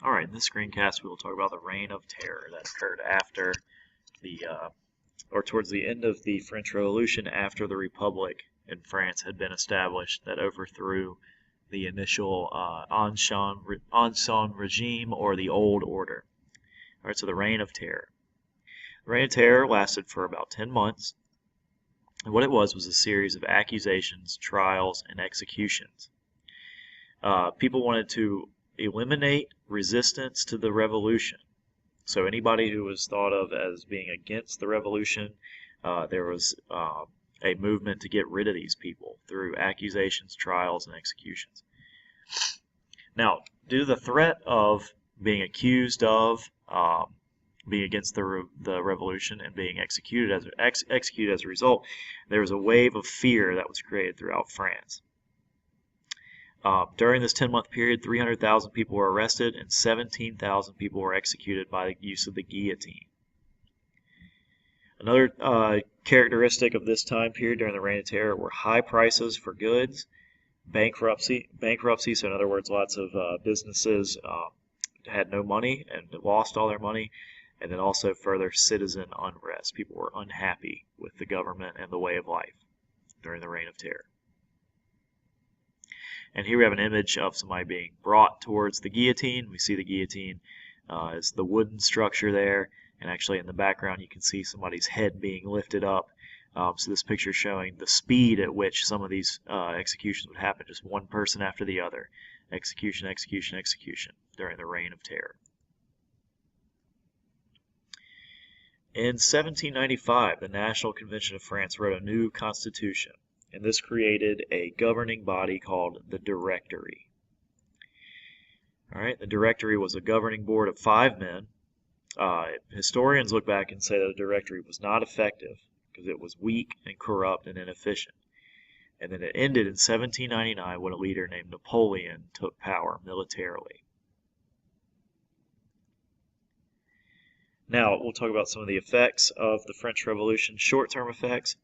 Alright, in this screencast we will talk about the Reign of Terror that occurred after or towards the end of the French Revolution, after the Republic in France had been established that overthrew the initial Ancien regime, or the Old Order. Alright, so the Reign of Terror. The Reign of Terror lasted for about 10 months, and what it was a series of accusations, trials, and executions. People wanted to eliminate resistance to the revolution. So anybody who was thought of as being against the revolution, there was a movement to get rid of these people through accusations, trials, and executions. Now, due to the threat of being accused of being against the revolution and being executed as a result, there was a wave of fear that was created throughout France. During this 10-month period, 300,000 people were arrested and 17,000 people were executed by the use of the guillotine. Another characteristic of this time period during the Reign of Terror were high prices for goods, bankruptcy, so in other words, lots of businesses had no money and lost all their money, and then also further citizen unrest. People were unhappy with the government and the way of life during the Reign of Terror. And here we have an image of somebody being brought towards the guillotine. We see the guillotine as the wooden structure there, and actually in the background you can see somebody's head being lifted up. So this picture is showing the speed at which some of these executions would happen, just one person after the other. Execution, execution, execution during the Reign of Terror. In 1795, the National Convention of France wrote a new constitution, and this created a governing body called the Directory. Alright, the Directory was a governing board of 5 men. Historians look back and say that the Directory was not effective because it was weak and corrupt and inefficient. And then it ended in 1799 when a leader named Napoleon took power militarily. Now, we'll talk about some of the effects of the French Revolution, short-term effects.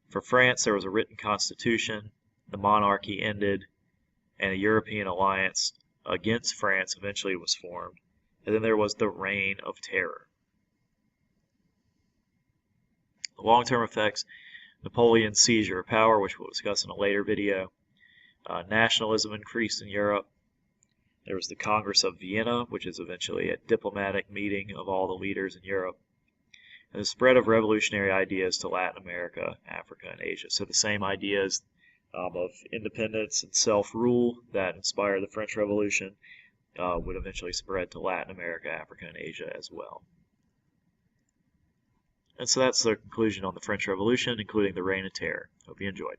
For France, there was a written constitution, the monarchy ended, and a European alliance against France eventually was formed, and then there was the Reign of Terror. The long-term effects: Napoleon's seizure of power, which we'll discuss in a later video. Nationalism increased in Europe. There was the Congress of Vienna, which is eventually a diplomatic meeting of all the leaders in Europe. And the spread of revolutionary ideas to Latin America, Africa, and Asia. So the same ideas of independence and self-rule that inspired the French Revolution would eventually spread to Latin America, Africa, and Asia as well. And so that's the conclusion on the French Revolution, including the Reign of Terror. Hope you enjoyed.